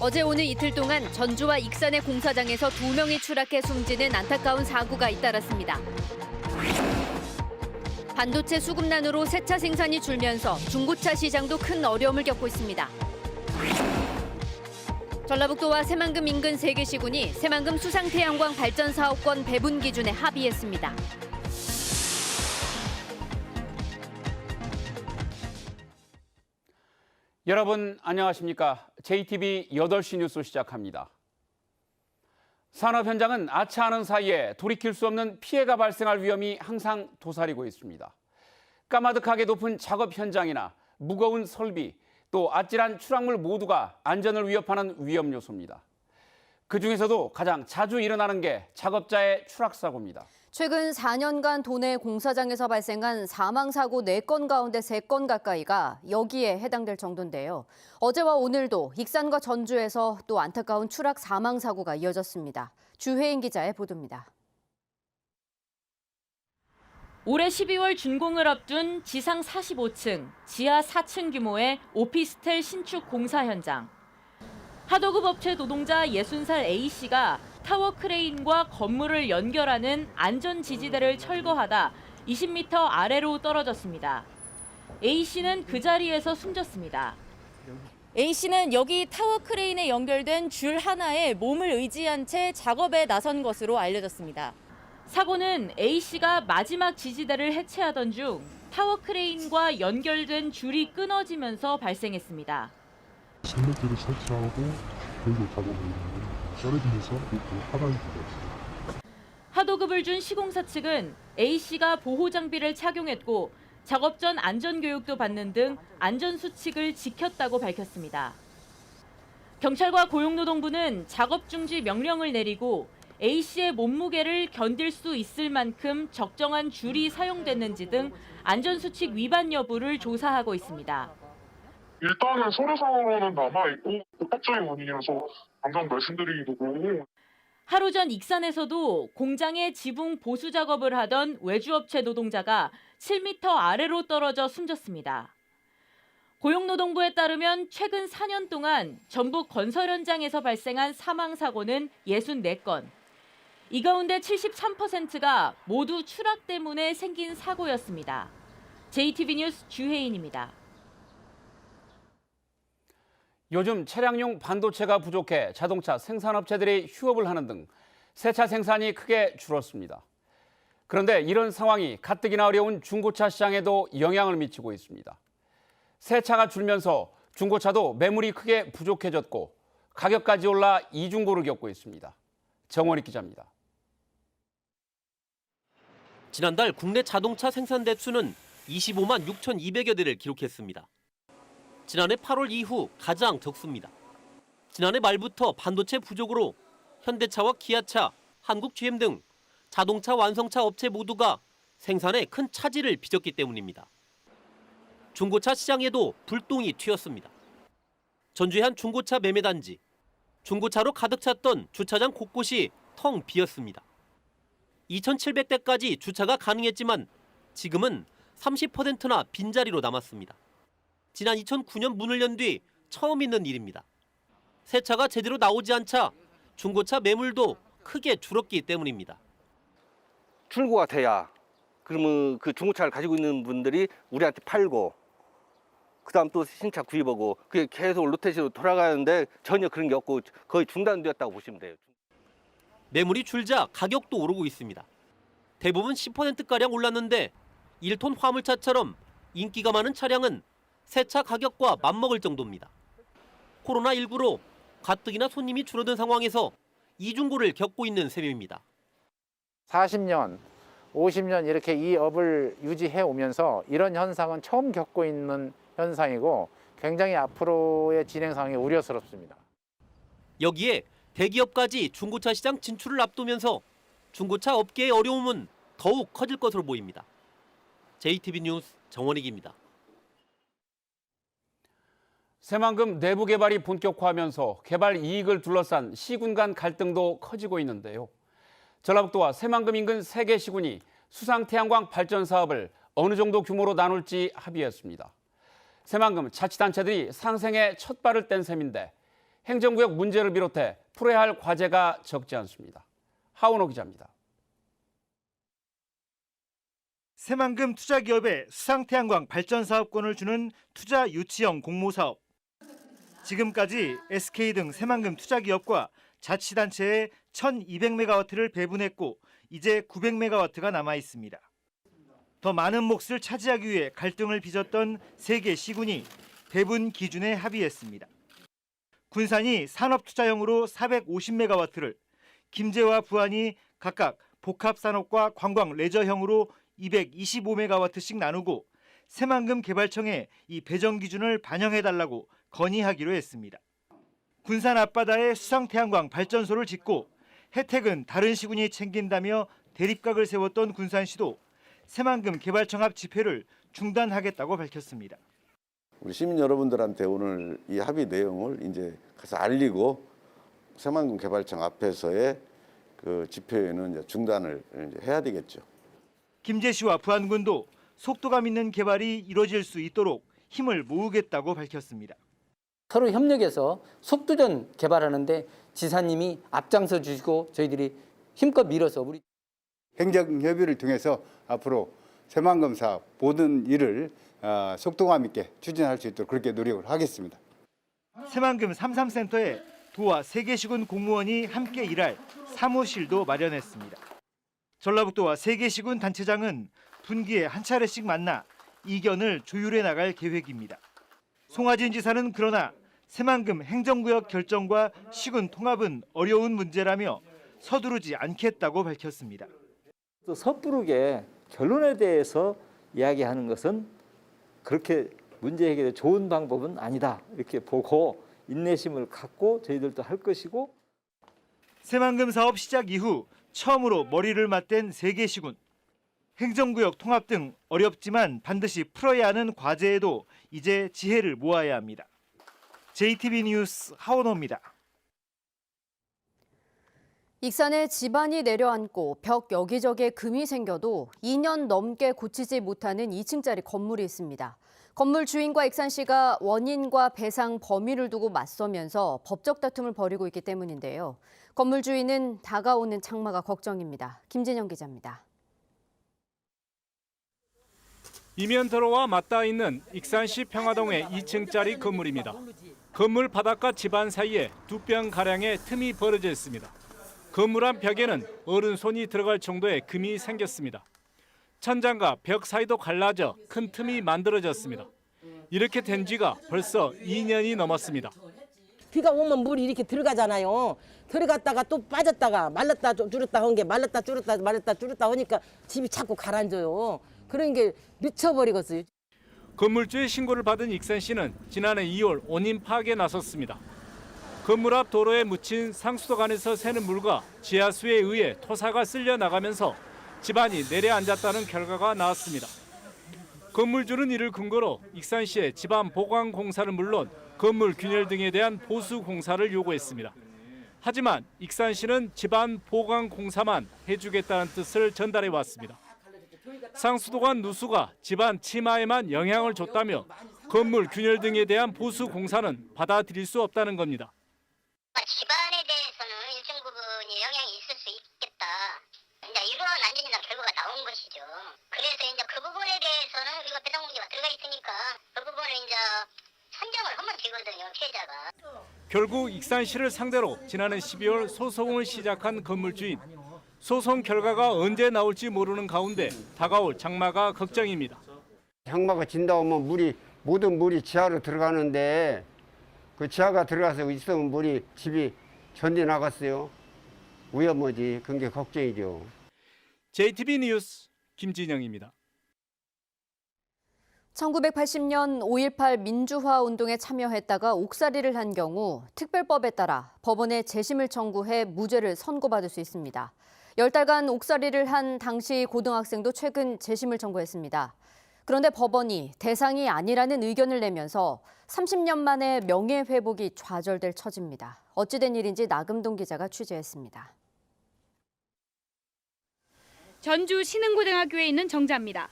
어제 오늘 이틀 동안 전주와 익산의 공사장에서 2명이 추락해 숨지는 안타까운 사고가 잇따랐습니다. 반도체 수급난으로 새차 생산이 줄면서 중고차 시장도 큰 어려움을 겪고 있습니다. 전라북도와 새만금 인근 3개 시군이 새만금 수상태양광 발전 사업권 배분 기준에 합의했습니다. 여러분 안녕하십니까? JTB 8시 뉴스 시작합니다. 산업 현장은 아차하는 사이에 돌이킬 수 없는 피해가 발생할 위험이 항상 도사리고 있습니다. 까마득하게 높은 작업 현장이나 무거운 설비, 또 아찔한 추락물 모두가 안전을 위협하는 위험 요소입니다. 그중에서도 가장 자주 일어나는 게 작업자의 추락 사고입니다. 최근 4년간 도내 공사장에서 발생한 사망사고 4건 가운데 3건 가까이가 여기에 해당될 정도인데요. 어제와 오늘도 익산과 전주에서 또 안타까운 추락 사망사고가 이어졌습니다. 주혜인 기자의 보도입니다. 올해 12월 준공을 앞둔 지상 45층, 지하 4층 규모의 오피스텔 신축 공사 현장. 하도급 업체 노동자 60살 A씨가 타워 크레인과 건물을 연결하는 안전지지대를 철거하다 20m 아래로 떨어졌습니다. A씨는 그 자리에서 숨졌습니다. A씨는 여기 타워 크레인에 연결된 줄 하나에 몸을 의지한 채 작업에 나선 것으로 알려졌습니다. 사고는 A씨가 마지막 지지대를 해체하던 중 타워 크레인과 연결된 줄이 끊어지면서 발생했습니다. 슬래트를 설치하고 그리고 작업을 했는데 떨어지면서 하단이 들어갔어요. 하도급을 준 시공사 측은 A씨가 보호장비를 착용했고 작업 전 안전교육도 받는 등 안전수칙을 지켰다고 밝혔습니다. 경찰과 고용노동부는 작업 중지 명령을 내리고 A씨의 몸무게를 견딜 수 있을 만큼 적정한 줄이 사용됐는지 등 안전수칙 위반 여부를 조사하고 있습니다. 일단은 서류상으로는 남아있고 복합적인 원인이라서 당장 말씀드리기도 그렇고. 하루 전 익산에서도 공장의 지붕 보수 작업을 하던 외주업체 노동자가 7m 아래로 떨어져 숨졌습니다. 고용노동부에 따르면 최근 4년 동안 전북 건설 현장에서 발생한 사망사고는 64건. 이 가운데 73%가 모두 추락 때문에 생긴 사고였습니다. JTB 뉴스 주혜인입니다. 요즘 차량용 반도체가 부족해 자동차 생산업체들이 휴업을 하는 등 새차 생산이 크게 줄었습니다. 그런데 이런 상황이 가뜩이나 어려운 중고차 시장에도 영향을 미치고 있습니다. 새차가 줄면서 중고차도 매물이 크게 부족해졌고 가격까지 올라 이중고를 겪고 있습니다. 정원익 기자입니다. 지난달 국내 자동차 생산 대수는 25만 6,200여 대를 기록했습니다. 지난해 8월 이후 가장 적습니다. 지난해 말부터 반도체 부족으로 현대차와 기아차, 한국 GM 등 자동차 완성차 업체 모두가 생산에 큰 차질을 빚었기 때문입니다. 중고차 시장에도 불똥이 튀었습니다. 전주의 한 중고차 매매단지. 중고차로 가득 찼던 주차장 곳곳이 텅 비었습니다. 2,700대까지 주차가 가능했지만 지금은 30%나 빈자리로 남았습니다. 지난 2009년 문을 연 뒤 처음 있는 일입니다. 새 차가 제대로 나오지 않자 중고차 매물도 크게 줄었기 때문입니다. 출고가 돼야 그러면 그 중고차를 가지고 있는 분들이 우리한테 팔고 그다음 또 신차 구입하고 그게 계속 로테이션으로 돌아가는데 전혀 그런 게 없고 거의 중단되었다고 보시면 돼요. 매물이 줄자 가격도 오르고 있습니다. 대부분 10%가량 올랐는데 1톤 화물차처럼 인기가 많은 차량은 새 차 가격과 맞먹을 정도입니다. 코로나19로 가뜩이나 손님이 줄어든 상황에서 이중고를 겪고 있는 셈입니다. 40년, 50년 이렇게 이 업을 유지해 오면서 이런 현상은 처음 겪고 있는 현상이고 굉장히 앞으로의 진행 상황이 우려스럽습니다. 여기에 대기업까지 중고차 시장 진출을 앞두면서 중고차 업계의 어려움은 더욱 커질 것으로 보입니다. JTB 뉴스 정원익입니다. 새만금 내부 개발이 본격화하면서 개발 이익을 둘러싼 시군 간 갈등도 커지고 있는데요. 전라북도와 새만금 인근 3개 시군이 수상 태양광 발전 사업을 어느 정도 규모로 나눌지 합의했습니다. 새만금 자치단체들이 상생에 첫 발을 뗀 셈인데 행정구역 문제를 비롯해 풀어야 할 과제가 적지 않습니다. 하원호 기자입니다. 새만금 투자기업에 수상태양광 발전사업권을 주는 투자 유치형 공모사업. 지금까지 SK 등 새만금 투자기업과 자치단체에 1200메가와트를 배분했고 이제 900메가와트가 남아 있습니다. 더 많은 몫을 차지하기 위해 갈등을 빚었던 세 개 시군이 배분 기준에 합의했습니다. 군산이 산업투자형으로 450메가와트를, 김제와 부안이 각각 복합산업과 관광 레저형으로 225메가와트씩 나누고 새만금 개발청에 이 배정 기준을 반영해달라고 건의하기로 했습니다. 군산 앞바다에 수상태양광 발전소를 짓고 혜택은 다른 시군이 챙긴다며 대립각을 세웠던 군산시도 새만금 개발청 앞 집회를 중단하겠다고 밝혔습니다. 우리 시민 여러분들한테 오늘 이 합의 내용을 이제 가서 알리고 새만금 개발청 앞에서의 그 집회는 이제 중단을 이제 해야 되겠죠. 김제시와 부안군도 속도감 있는 개발이 이뤄질 수 있도록 힘을 모으겠다고 밝혔습니다. 서로 협력해서 속도전 개발하는데 지사님이 앞장서 주시고 저희들이 힘껏 밀어서 우리 행정협의를 통해서 앞으로 새만금 사업 모든 일을 속도감 있게 추진할 수 있도록 그렇게 노력을 하겠습니다. 새만금 33센터에 도와 세계시군 공무원이 함께 일할 사무실도 마련했습니다. 전라북도와 세계시군 단체장은 분기에 한 차례씩 만나 이견을 조율해 나갈 계획입니다. 송하진 지사는 그러나 새만금 행정구역 결정과 시군 통합은 어려운 문제라며 서두르지 않겠다고 밝혔습니다. 또 섣부르게 결론에 대해서 이야기하는 것은 그렇게 문제 해결에 좋은 방법은 아니다. 이렇게 보고 인내심을 갖고 저희들도 할 것이고. 새만금 사업 시작 이후 처음으로 머리를 맞댄 세계시군. 행정구역 통합 등 어렵지만 반드시 풀어야 하는 과제에도 이제 지혜를 모아야 합니다. JTB 뉴스 하원호입니다. 익산에 집안이 내려앉고 벽 여기저기에 금이 생겨도 2년 넘게 고치지 못하는 2층짜리 건물이 있습니다. 건물 주인과 익산시가 원인과 배상 범위를 두고 맞서면서 법적 다툼을 벌이고 있기 때문인데요. 건물 주인은 다가오는 장마가 걱정입니다. 김진영 기자입니다. 이면 도로와 맞닿아 있는 익산시 평화동의 2층짜리 건물입니다. 건물 바닥과 집안 사이에 2뼘가량의 틈이 벌어져 있습니다. 건물 안 벽에는 어른 손이 들어갈 정도의 금이 생겼습니다. 천장과 벽 사이도 갈라져 큰 틈이 만들어졌습니다. 이렇게 된 지가 벌써 2년이 넘었습니다. 비가 오면 물이 이렇게 들어가잖아요. 들어갔다가 또 빠졌다가 말랐다 줄었다 한 게 말랐다 줄었다 말랐다 줄었다 하니까 집이 자꾸 가라앉아요. 그런 게 미쳐버리겠어요. 건물주의 신고를 받은 익산시는 지난해 2월 원인 파악에 나섰습니다. 건물 앞 도로에 묻힌 상수도관에서 새는 물과 지하수에 의해 토사가 쓸려 나가면서 집안이 내려앉았다는 결과가 나왔습니다. 건물주는 이를 근거로 익산시에 집안 보강 공사는 물론 건물 균열 등에 대한 보수 공사를 요구했습니다. 하지만 익산시는 집안 보강 공사만 해주겠다는 뜻을 전달해 왔습니다. 상수도관 누수가 집안 치마에만 영향을 줬다며 건물 균열 등에 대한 보수 공사는 받아들일 수 없다는 겁니다. 집안에 대해서는 일정 부분이 영향이 있을 수 있겠다. 이제 이런 안전이나 결과가 나온 것이죠. 그래서 이제 그 부분에 대해서는 우리가 배상 문제가 들어가 있으니까 그 부분을 이제 선정을 하면 되거든요, 피해자가. 결국 익산시를 상대로 지난해 12월 소송을 시작한 건물주인. 소송 결과가 언제 나올지 모르는 가운데 다가올 장마가 걱정입니다. 장마가 진다 오면 모든 물이 지하로 들어가는데 그 지하가 들어가서 있으면 물이 집이 전기 나갔어요. 위험하지. 그런 게 걱정이죠. JTB 뉴스 김진영입니다. 1980년 5.18 민주화 운동에 참여했다가 옥살이를 한 경우 특별법에 따라 법원에 재심을 청구해 무죄를 선고받을 수 있습니다. 10달간 옥살이를 한 당시 고등학생도 최근 재심을 청구했습니다. 그런데 법원이 대상이 아니라는 의견을 내면서 30년 만에 명예회복이 좌절될 처지입니다. 어찌된 일인지 나금동 기자가 취재했습니다. 전주 신흥고등학교에 있는 정자입니다.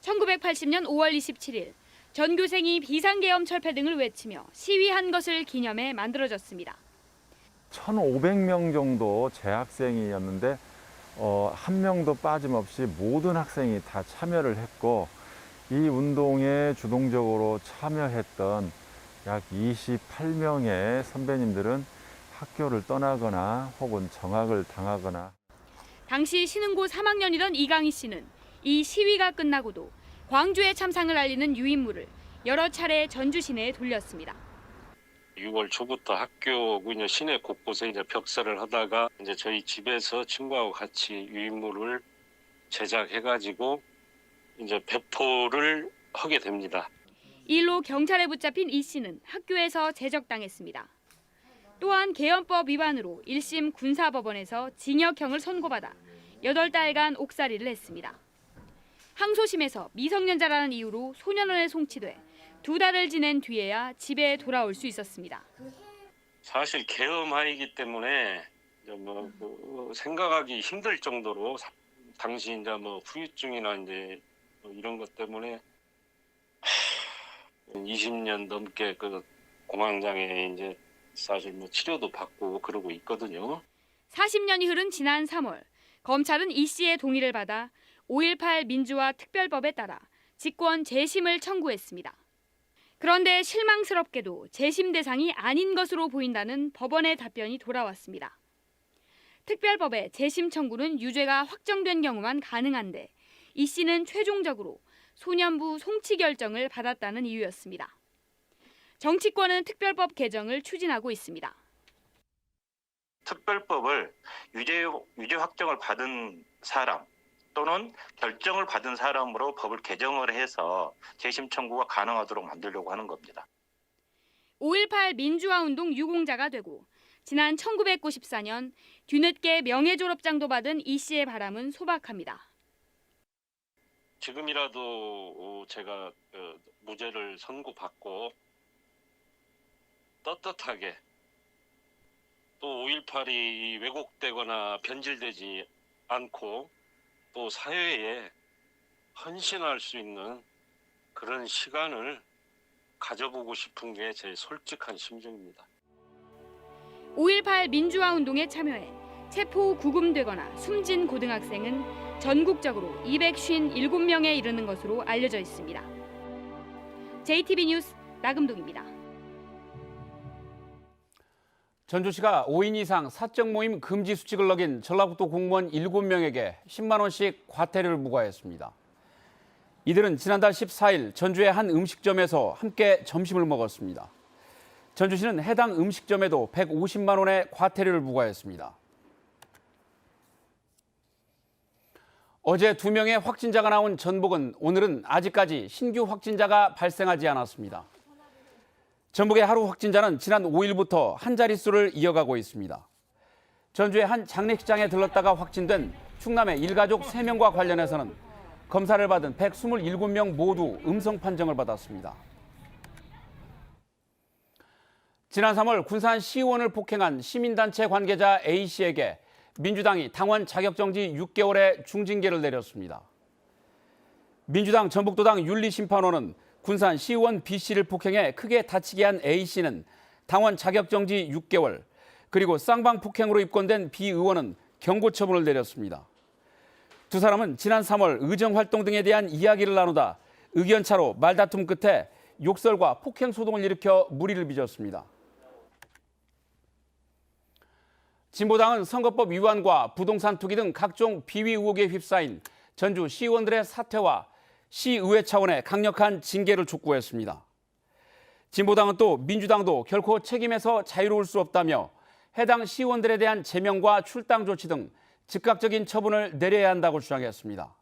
1980년 5월 27일 전교생이 비상계엄 철폐 등을 외치며 시위한 것을 기념해 만들어졌습니다. 1,500명 정도 재학생이었는데 한 명도 빠짐없이 모든 학생이 다 참여를 했고 이 운동에 주동적으로 참여했던 약 28명의 선배님들은 학교를 떠나거나 혹은 정학을 당하거나 당시 신흥고 3학년이던 이강희 씨는 이 시위가 끝나고도 광주의 참상을 알리는 유인물을 여러 차례 전주 시내에 돌렸습니다. 6월 초부터 학교 시내 곳곳에 이제 벽사를 하다가 이제 저희 집에서 친구하고 같이 유인물을 제작해가지고 이제 배포를 하게 됩니다. 일로 경찰에 붙잡힌 이 씨는 학교에서 제적당했습니다. 또한 계엄법 위반으로 1심 군사법원에서 징역형을 선고받아 8달간 옥살이를 했습니다. 항소심에서 미성년자라는 이유로 소년원에 송치돼 2달을 지낸 뒤에야 집에 돌아올 수 있었습니다. 사실 계엄하이기 때문에 생각하기 힘들 정도로 당시 이제 후유증이나 이제 이런 것 때문에 20년 넘게 그 공황장애 이제 사실 치료도 받고 그러고 있거든요. 40년이 흐른 지난 3월 검찰은 이 씨의 동의를 받아 5.18 민주화 특별법에 따라 직권 재심을 청구했습니다. 그런데 실망스럽게도 재심 대상이 아닌 것으로 보인다는 법원의 답변이 돌아왔습니다. 특별법의 재심 청구는 유죄가 확정된 경우만 가능한데 이 씨는 최종적으로 소년부 송치 결정을 받았다는 이유였습니다. 정치권은 특별법 개정을 추진하고 있습니다. 특별법을 유죄 확정을 받은 사람 또는 결정을 받은 사람으로 법을 개정을 해서 재심 청구가 가능하도록 만들려고 하는 겁니다. 5.18 민주화 운동 유공자가 되고 지난 1994년 뒤늦게 명예졸업장도 받은 이 씨의 바람은 소박합니다. 지금이라도 제가 무죄를 선고받고 떳떳하게 또 5.18이 왜곡되거나 변질되지 않고 또 사회에 헌신할 수 있는 그런 시간을 가져보고 싶은 게 제 솔직한 심정입니다. 5.18 민주화 운동에 참여해 체포 후 구금되거나 숨진 고등학생은 전국적으로 257명에 이르는 것으로 알려져 있습니다. JTB 뉴스 나금동입니다. 전주시가 5인 이상 사적 모임 금지 수칙을 어긴 전라북도 공무원 7명에게 10만 원씩 과태료를 부과했습니다. 이들은 지난달 14일 전주의 한 음식점에서 함께 점심을 먹었습니다. 전주시는 해당 음식점에도 150만 원의 과태료를 부과했습니다. 어제 2명의 확진자가 나온 전북은 오늘은 아직까지 신규 확진자가 발생하지 않았습니다. 전북의 하루 확진자는 지난 5일부터 한 자릿수를 이어가고 있습니다. 전주의 한 장례식장에 들렀다가 확진된 충남의 일가족 3명과 관련해서는 검사를 받은 127명 모두 음성 판정을 받았습니다. 지난 3월 군산 시의원을 폭행한 시민단체 관계자 A씨에게 민주당이 당원 자격정지 6개월의 중징계를 내렸습니다. 민주당 전북도당 윤리심판원은 군산 시의원 B씨를 폭행해 크게 다치게 한 A씨는 당원 자격정지 6개월, 그리고 쌍방 폭행으로 입건된 B 의원은 경고 처분을 내렸습니다. 두 사람은 지난 3월 의정활동 등에 대한 이야기를 나누다 의견차로 말다툼 끝에 욕설과 폭행 소동을 일으켜 물의를 빚었습니다. 진보당은 선거법 위반과 부동산 투기 등 각종 비위 의혹에 휩싸인 전주 시의원들의 사퇴와 시의회 차원의 강력한 징계를 촉구했습니다. 진보당은 또 민주당도 결코 책임에서 자유로울 수 없다며 해당 시의원들에 대한 제명과 출당 조치 등 즉각적인 처분을 내려야 한다고 주장했습니다.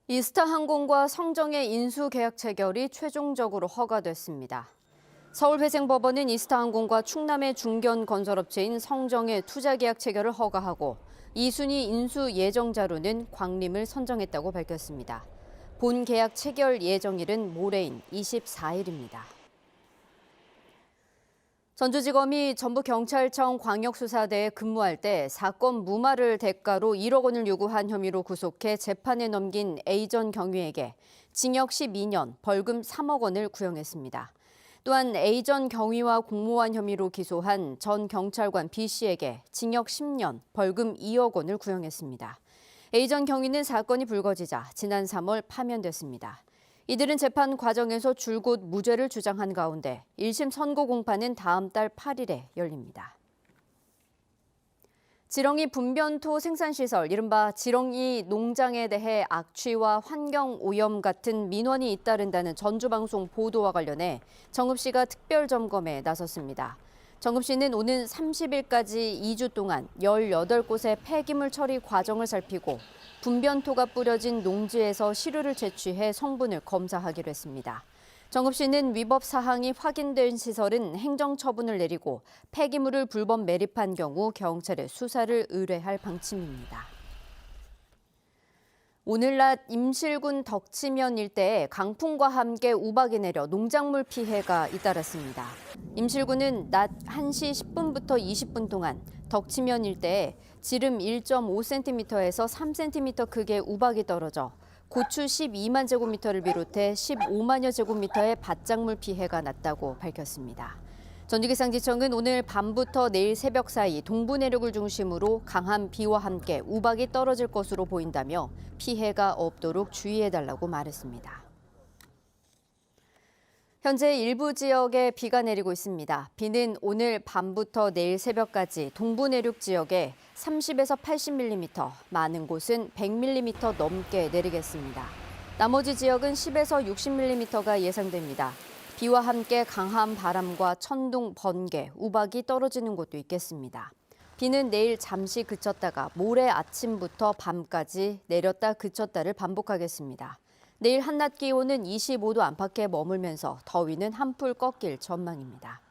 이스타항공과 성정의 인수 계약 체결이 최종적으로 허가됐습니다. 서울회생법원은 이스타항공과 충남의 중견 건설업체인 성정의 투자계약 체결을 허가하고 이순희 인수 예정자로는 광림을 선정했다고 밝혔습니다. 본 계약 체결 예정일은 모레인 24일입니다. 전주지검이 전북경찰청 광역수사대에 근무할 때 사건 무마를 대가로 1억 원을 요구한 혐의로 구속해 재판에 넘긴 A 전 경위에게 징역 12년, 벌금 3억 원을 구형했습니다. 또한 A 전 경위와 공모한 혐의로 기소한 전 경찰관 B 씨에게 징역 10년, 벌금 2억 원을 구형했습니다. A 전 경위는 사건이 불거지자 지난 3월 파면됐습니다. 이들은 재판 과정에서 줄곧 무죄를 주장한 가운데 1심 선고 공판은 다음 달 8일에 열립니다. 지렁이 분변토 생산시설, 이른바 지렁이 농장에 대해 악취와 환경오염 같은 민원이 잇따른다는 전주방송 보도와 관련해 정읍시가 특별점검에 나섰습니다. 정읍시는 오는 30일까지 2주 동안 18곳의 폐기물 처리 과정을 살피고 분변토가 뿌려진 농지에서 시료를 채취해 성분을 검사하기로 했습니다. 정읍시는 위법 사항이 확인된 시설은 행정처분을 내리고 폐기물을 불법 매립한 경우 경찰에 수사를 의뢰할 방침입니다. 오늘 낮 임실군 덕치면 일대에 강풍과 함께 우박이 내려 농작물 피해가 잇따랐습니다. 임실군은 낮 1시 10분부터 20분 동안 덕치면 일대에 지름 1.5cm에서 3cm 크기의 우박이 떨어져 고추 12만 제곱미터를 비롯해 15만여 제곱미터의 밭작물 피해가 났다고 밝혔습니다. 전주기상지청은 오늘 밤부터 내일 새벽 사이 동부 내륙을 중심으로 강한 비와 함께 우박이 떨어질 것으로 보인다며 피해가 없도록 주의해달라고 말했습니다. 현재 일부 지역에 비가 내리고 있습니다. 비는 오늘 밤부터 내일 새벽까지 동부 내륙 지역에 30에서 80mm, 많은 곳은 100mm 넘게 내리겠습니다. 나머지 지역은 10에서 60mm가 예상됩니다. 비와 함께 강한 바람과 천둥, 번개, 우박이 떨어지는 곳도 있겠습니다. 비는 내일 잠시 그쳤다가 모레 아침부터 밤까지 내렸다 그쳤다를 반복하겠습니다. 내일 한낮 기온은 25도 안팎에 머물면서 더위는 한풀 꺾일 전망입니다.